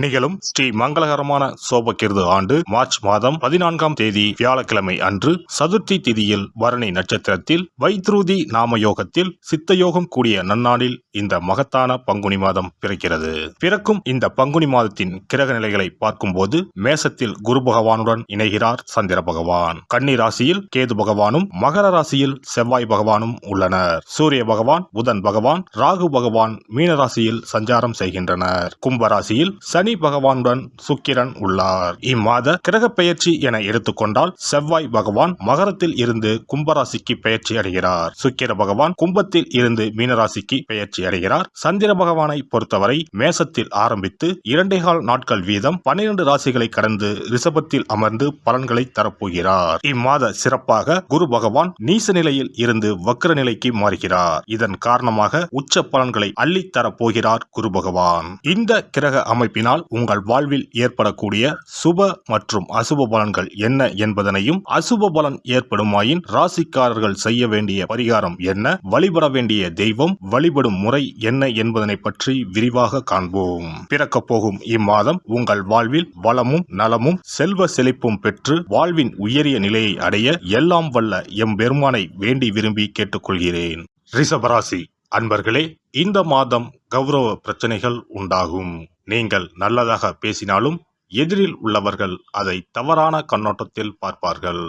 நிகழும் ஸ்ரீ மங்களகரமான சோபகிருது ஆண்டு மார்ச் மாதம் 14ஆம் தேதி வியாழக்கிழமை அன்று சதுர்த்தி திதியில் பரணி நட்சத்திரத்தில் வைத்ருதி நாம யோகத்தில் சித்தயோகம் கூடிய நன்னாளில் இந்த மகத்தான பங்குனி மாதம் பிறக்கிறது. பிறக்கும் இந்த பங்குனி மாதத்தின் கிரக நிலைகளை பார்க்கும்போது மேசத்தில் குரு பகவானுடன் இணைகிறார் சந்திர பகவான். கன்னி ராசியில் கேது பகவானும் மகர ராசியில் செவ்வாய் பகவானும் உள்ளனர். சூரிய பகவான் புதன் பகவான் ராகு பகவான் மீன ராசியில் சஞ்சாரம் செய்கின்றனர். கும்பராசியில் சனி பகவானுடன் சுக்கிரன் உள்ளார். இம்மாத கிரக பெயர்ச்சி என எடுத்துக்கொண்டால் செவ்வாய் பகவான் மகரத்தில் இருந்து கும்பராசிக்கு பெயர்ச்சி அடைகிறார். சுக்கிர பகவான் கும்பத்தில் இருந்து மீனராசிக்கு பெயர்ச்சி அடைகிறார். சந்திர பகவானை பொறுத்தவரை மேசத்தில் ஆரம்பித்து 2.25 நாட்கள் வீதம் 12 ராசிகளை கடந்து ரிஷபத்தில் அமர்ந்து பலன்களை தரப்போகிறார். இம்மாத சிறப்பாக குரு பகவான் நீச நிலையில் இருந்து வக்ர நிலைக்கு மாறுகிறார். இதன் காரணமாக உச்ச பலன்களை அள்ளி தரப்போகிறார் குரு பகவான். இந்த கிரக அமைப்பினால் உங்கள் வாழ்வில் ஏற்படக்கூடிய சுப மற்றும் அசுப பலன்கள் என்ன என்பதனையும், அசுப பலன் ஏற்படுமாயின் ராசிக்காரர்கள் செய்ய வேண்டிய பரிகாரம் என்ன, வழிபட வேண்டிய தெய்வம், வழிபடும் முறை என்ன என்பதனை பற்றி விரிவாக காண்போம். பிறக்கப் போகும் இம்மாதம் உங்கள் வாழ்வில் வளமும் நலமும் செல்வ செழிப்பும் பெற்று வாழ்வின் உயரிய நிலையை அடைய எல்லாம் வல்ல எம்பெருமானை வேண்டி விரும்பி கேட்டுக்கொள்கிறேன். ரிஷபராசி அன்பர்களே, இந்த மாதம் கௌரவ பிரச்சனைகள் உண்டாகும். நீங்கள் நல்லதாக பேசினாலும் எதிரில் உள்ளவர்கள் அதை தவறான கண்ணோட்டத்தில் பார்ப்பார்கள்.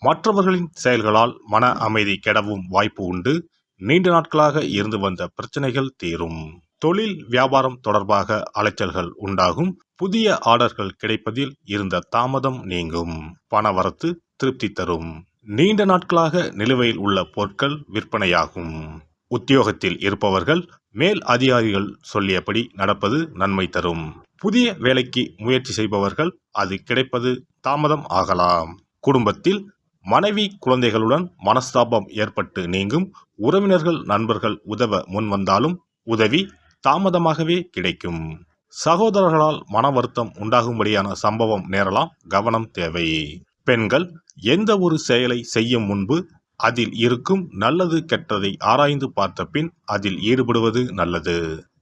மற்றவர்களின் செயல்களால் மன அமைதி கெடவும் வாய்ப்பு உண்டு. நீண்ட நாட்களாக இருந்து வந்த பிரச்சனைகள் தீரும். தொழில் வியாபாரம் தொடர்பாக அலைச்சல்கள் உண்டாகும். புதிய ஆர்டர்கள் கிடைப்பதில் இருந்த தாமதம் நீங்கும். பணவரத்து திருப்தி தரும். நீண்ட நாட்களாக நிலுவையில் உள்ள பொருட்கள் விற்பனையாகும். உத்தியோகத்தில் இருப்பவர்கள் மேல் அதிகாரிகள் சொல்லியபடி நடப்பது நன்மை தரும். புதிய வேலைக்கு முயற்சி செய்பவர்கள் அது கிடைப்பது தாமதம் ஆகலாம். குடும்பத்தில் மனைவி குழந்தைகளுடன் மனஸ்தாபம் ஏற்பட்டு நீங்கும். உறவினர்கள் நண்பர்கள் உதவ முன்வந்தாலும் உதவி தாமதமாகவே கிடைக்கும். சகோதரர்களால் மன வருத்தம் உண்டாகும்படியான சம்பவம் நேரலாம். கவனம் தேவை. பெண்கள் எந்த ஒரு செயலை செய்யும் முன்பு அதில் இருக்கும் நல்லது கெட்டதை ஆராய்ந்து பார்த்த பின் அதில் ஈடுபடுவது நல்லது.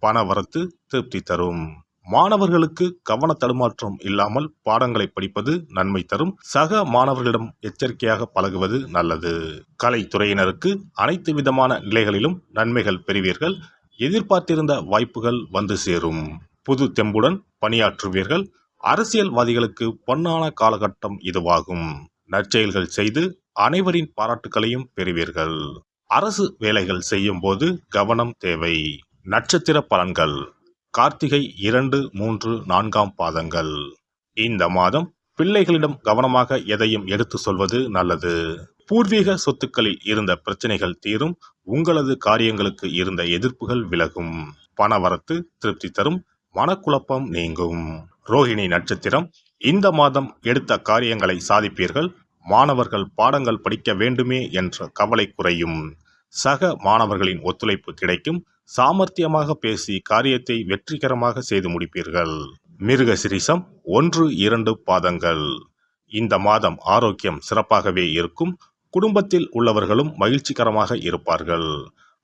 பண வரத்து திருப்தி தரும். மாணவர்களுக்கு கவன தடுமாற்றம் இல்லாமல் பாடங்களை படிப்பது நன்மை தரும். சக மாணவர்களிடம் எச்சரிக்கையாக பழகுவது நல்லது. கலைத்துறையினருக்கு அனைத்து விதமான நிலைகளிலும் நன்மைகள் பெறுவீர்கள். எதிர்பார்த்திருந்த வாய்ப்புகள் வந்து சேரும். புது தெம்புடன் பணியாற்றுவீர்கள். அரசியல்வாதிகளுக்கு பொன்னான காலகட்டம் இதுவாகும். நற்செயல்கள் செய்து அனைவரின் பாராட்டுகளையும் பெறுவீர்கள். அரசு வேலைகள் செய்யும் போது கவனம் தேவை. நட்சத்திர பலன்கள். கார்த்திகை 2, 3, 4ஆம் பாதங்கள். இந்த மாதம் பிள்ளைகளிடம் கவனமாக எதையும் எடுத்து சொல்வது நல்லது. பூர்வீக சொத்துக்களில் இருந்த பிரச்சனைகள் தீரும். உங்களது காரியங்களுக்கு இருந்த எதிர்ப்புகள் விலகும். பணவரத்து திருப்தி தரும். மனக்குழப்பம் நீங்கும். ரோஹிணி நட்சத்திரம். இந்த மாதம் எடுத்த காரியங்களை சாதிப்பீர்கள். மாணவர்கள் பாடங்கள் படிக்க வேண்டுமே என்ற கவலை குறையும். சக மாணவர்களின் ஒத்துழைப்பு கிடைக்கும். சாமர்த்தியமாக பேசி காரியத்தை வெற்றிகரமாக செய்து முடிப்பீர்கள். மிருக சிரிசம் 1, 2 பாதங்கள். இந்த மாதம் ஆரோக்கியம் சிறப்பாகவே இருக்கும். குடும்பத்தில் உள்ளவர்களும் மகிழ்ச்சிகரமாக இருப்பார்கள்.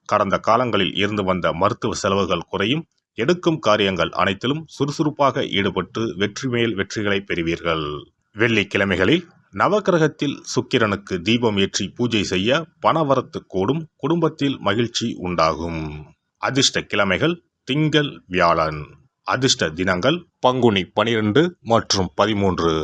கடந்த காலங்களில் இருந்து வந்த மருத்துவ செலவுகள் குறையும். எடுக்கும் காரியங்கள் அனைத்திலும் சுறுசுறுப்பாக ஈடுபட்டு வெற்றி மேல் வெற்றிகளை பெறுவீர்கள். வெள்ளிக்கிழமைகளில் நவக்கிரகத்தில் சுக்கிரனுக்கு தீபம் ஏற்றி பூஜை செய்ய பணவரத்து கூடும். குடும்பத்தில் மகிழ்ச்சி உண்டாகும். அதிர்ஷ்ட கிழமைகள் திங்கள் வியாழன். அதிர்ஷ்ட தினங்கள் பங்குனி 12 மற்றும் 13.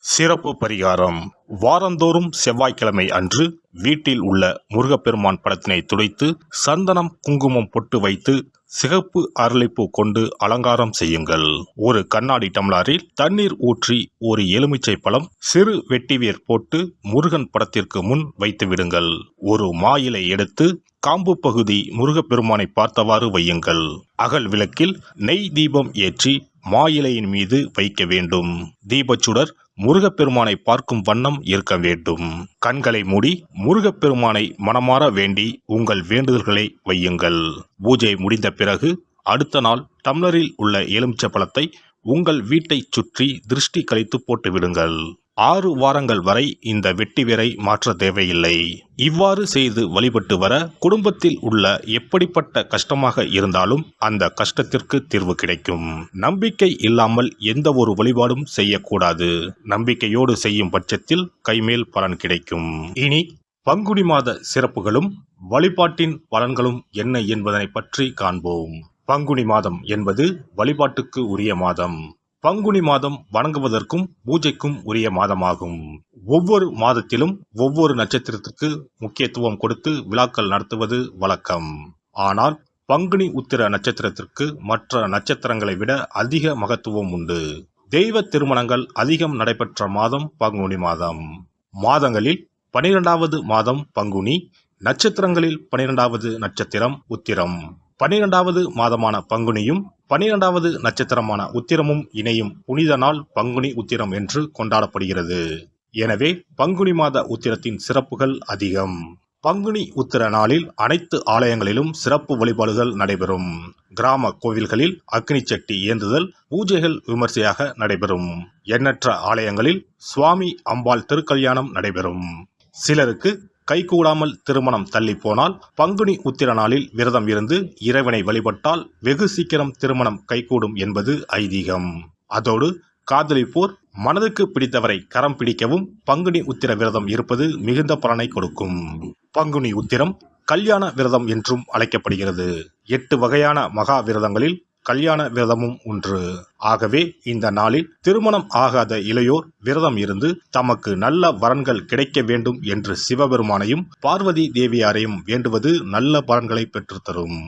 சிறப்பு பரிகாரம். வாரந்தோறும் செவ்வாய்க்கிழமை அன்று வீட்டில் உள்ள முருகப்பெருமான் படத்தினை துடைத்து சந்தனம் குங்குமம் பொட்டு வைத்து சிகப்பு அரளிப்பூ கொண்டு அலங்காரம் செய்யுங்கள். ஒரு கண்ணாடி டம்ளரில் தண்ணீர் ஊற்றி ஒரு எலுமிச்சை பழம் சிறு வெட்டிவேர் போட்டு முருகன் படத்திற்கு முன் வைத்து விடுங்கள். ஒரு மாயிலை எடுத்து காம்பு பகுதி முருகப்பெருமானை பார்த்தவாறு வையுங்கள். அகல் விளக்கில் நெய் தீபம் ஏற்றி மாயிலையின் மீது வைக்க வேண்டும். தீபச்சுடர் முருகப்பெருமானை பார்க்கும் வண்ணம் இருக்க வேண்டும். கண்களை மூடி முருகப்பெருமானை மனமாற வேண்டி உங்கள் வேண்டுதல்களை வையுங்கள். பூஜை முடிந்த பிறகு அடுத்த நாள் டம்ளரில் உள்ள எலுமிச்சை பழத்தை உங்கள் வீட்டை சுற்றி திருஷ்டி கழித்து போட்டு விடுங்கள். 6 வாரங்கள் வரை இந்த வெட்டி வேரை மாற்ற தேவையில்லை. இவ்வாறு செய்து வழிபட்டு வர குடும்பத்தில் உள்ள எப்படிப்பட்ட கஷ்டமாக இருந்தாலும் அந்த கஷ்டத்திற்கு தீர்வு கிடைக்கும். நம்பிக்கை இல்லாமல் எந்த ஒரு வழிபாடும் செய்யக்கூடாது. நம்பிக்கையோடு செய்யும் பட்சத்தில் கைமேல் பலன் கிடைக்கும். இனி பங்குனி மாத சிறப்புகளும் வழிபாட்டின் பலன்களும் என்ன என்பதனை பற்றி காண்போம். பங்குனி மாதம் என்பது வழிபாட்டுக்கு உரிய மாதம். பங்குனி மாதம் வணங்குவதற்கும் பூஜைக்கும் உரிய மாதமாகும். ஒவ்வொரு மாதத்திலும் ஒவ்வொரு நட்சத்திரத்திற்கு முக்கியத்துவம் கொடுத்து விழாக்கள் நடத்துவது வழக்கம். ஆனால் பங்குனி உத்திர நட்சத்திரத்திற்கு மற்ற நட்சத்திரங்களை விட அதிக மகத்துவம் உண்டு. தெய்வ திருமணங்கள் அதிகம் நடைபெற்ற மாதம் பங்குனி மாதம். மாதங்களில் 12வது மாதம் பங்குனி, நட்சத்திரங்களில் 12வது நட்சத்திரம் உத்திரம். 12வது மாதமான பங்குனியும் 12வது நட்சத்திரமான உத்திரமும் இணையும் புனித நாள் பங்குனி உத்திரம் என்று கொண்டாடப்படுகிறது. எனவே பங்குனி மாத உத்திரத்தின் சிறப்புகள் அதிகம். பங்குனி உத்திர நாளில் அனைத்து ஆலயங்களிலும் சிறப்பு வழிபாடுகள் நடைபெறும். கிராம கோவில்களில் அக்னி சட்டி ஏந்துதல், பூஜைகள் விமர்சையாக நடைபெறும். எண்ணற்ற ஆலயங்களில் சுவாமி அம்பாள் திருக்கல்யாணம் நடைபெறும். சிலருக்கு கைகூடாமல் திருமணம் தள்ளி போனால் பங்குனி உத்திர நாளில் விரதம் இருந்து இறைவனை வழிபட்டால் வெகு சீக்கிரம் திருமணம் கைகூடும் என்பது ஐதீகம். அதோடு காதலிப்போர் மனதுக்கு பிடித்தவரை கரம் பிடிக்கவும் பங்குனி உத்திர விரதம் இருப்பது மிகுந்த பலனை கொடுக்கும். பங்குனி உத்திரம் கல்யாண விரதம் என்றும் அழைக்கப்படுகிறது. 8 வகையான மகா விரதங்களில் கல்யாண விரதமும் ஒன்று. ஆகவே இந்த நாளில் திருமணம் ஆகாத இளையோர் விரதம் இருந்து தமக்கு நல்ல வரன்கள் கிடைக்க வேண்டும் என்று சிவபெருமானையும் பார்வதி தேவியாரையும் வேண்டுவது நல்ல பலன்களை பெற்றுத்தரும்.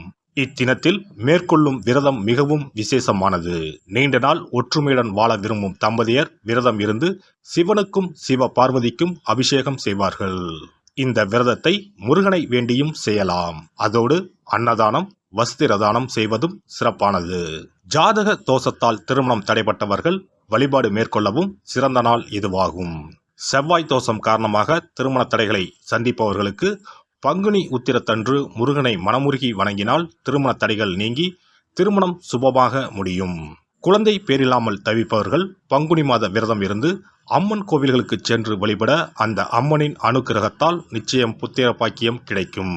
இத்தினத்தில் மேற்கொள்ளும் விரதம் மிகவும் விசேஷமானது. நீண்ட நாள் ஒற்றுமையுடன் வாழ விரும்பும் தம்பதியர் விரதம் இருந்து சிவனுக்கும் சிவ பார்வதிக்கும் அபிஷேகம் செய்வார்கள். இந்த விரதத்தை முருகனை வேண்டியும் செய்யலாம். அதோடு அன்னதானம், வஸ்திரதானம் செய்வதும் சிறப்பானது. ஜாதக தோஷத்தால் திருமணம் தடைப்பட்டவர்கள் வழிபாடு மேற்கொள்ளவும் சிறந்த நாள் இதுவாகும். செவ்வாய் தோஷம் காரணமாக திருமண தடைகளை சந்திப்பவர்களுக்கு பங்குனி உத்திரத்தன்று முருகனை மனமுருகி வணங்கினால் திருமண தடைகள் நீங்கி திருமணம் சுபமாக முடியும். குழந்தை பேரில்லாமல் தவிப்பவர்கள் பங்குனி மாத விரதம் இருந்து அம்மன் கோவில்களுக்கு சென்று வழிபட அந்த அம்மனின் அனுக்கிரகத்தால் நிச்சயம் புத்திர பாக்கியம் கிடைக்கும்.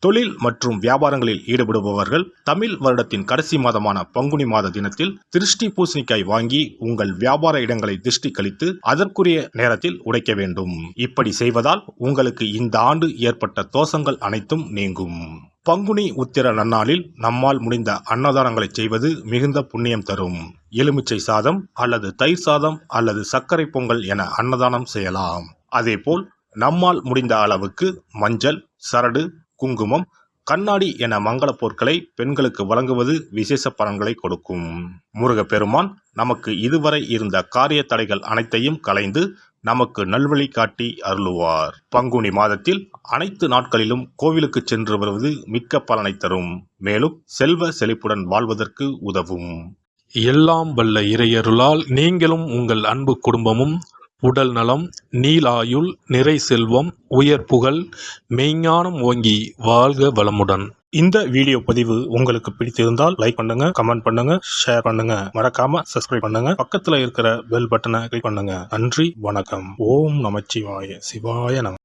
தொழில் மற்றும் வியாபாரங்களில் ஈடுபடுபவர்கள் தமிழ் வருடத்தின் கடைசி மாதமான பங்குனி மாத தினத்தில் திருஷ்டி பூசணிக்காய் வாங்கி உங்கள் வியாபார இடங்களை திருஷ்டி கழித்து அதற்குரிய நேரத்தில் உடைக்க வேண்டும். இப்படி செய்வதால் உங்களுக்கு இந்த ஆண்டு ஏற்பட்ட தோஷங்கள் அனைத்தும் நீங்கும். பங்குனி உத்திர நன்னாளில் நம்மால் முடிந்த அன்னதானங்களை செய்வது மிகுந்த புண்ணியம் தரும். எலுமிச்சை சாதம் அல்லது தயிர் சாதம் அல்லது சர்க்கரை பொங்கல் என அன்னதானம் செய்யலாம். அதேபோல் நம்மால் முடிந்த அளவுக்கு மஞ்சள், சரடு, குங்குமம், கண்ணாடி என மங்கள பொருட்களை பெண்களுக்கு வழங்குவது விசேஷ பலன்களை கொடுக்கும். முருகப்பெருமான் நமக்கு இதுவரை இருந்த காரிய தடைகள் அனைத்தையும் களைந்து நமக்கு நல்வழி காட்டி அருளுவார். பங்குனி மாதத்தில் அனைத்து நாட்களிலும் கோவிலுக்கு சென்று வருவது மிக்க பலனை தரும். மேலும் செல்வ செழிப்புடன் வாழ்வதற்கு உதவும். எல்லாம் வல்ல இறையருளால் நீங்களும் உங்கள் அன்பு குடும்பமும் உடல் நலம், நீலாயுள், நிறை செல்வம், உயர் புகழ், மெய்ஞானம் ஓங்கி வாழ்க வளமுடன். இந்த வீடியோ பதிவு உங்களுக்கு பிடித்திருந்தால் லைக் பண்ணுங்க, கமெண்ட் பண்ணுங்க, ஷேர் பண்ணுங்க, மறக்காம சப்ஸ்கிரைப் பண்ணுங்க, பக்கத்துல இருக்கிற பெல் பட்டனை கிளிக் பண்ணுங்க. நன்றி, வணக்கம். ஓம் நமச்சிவாய. சிவாய நம.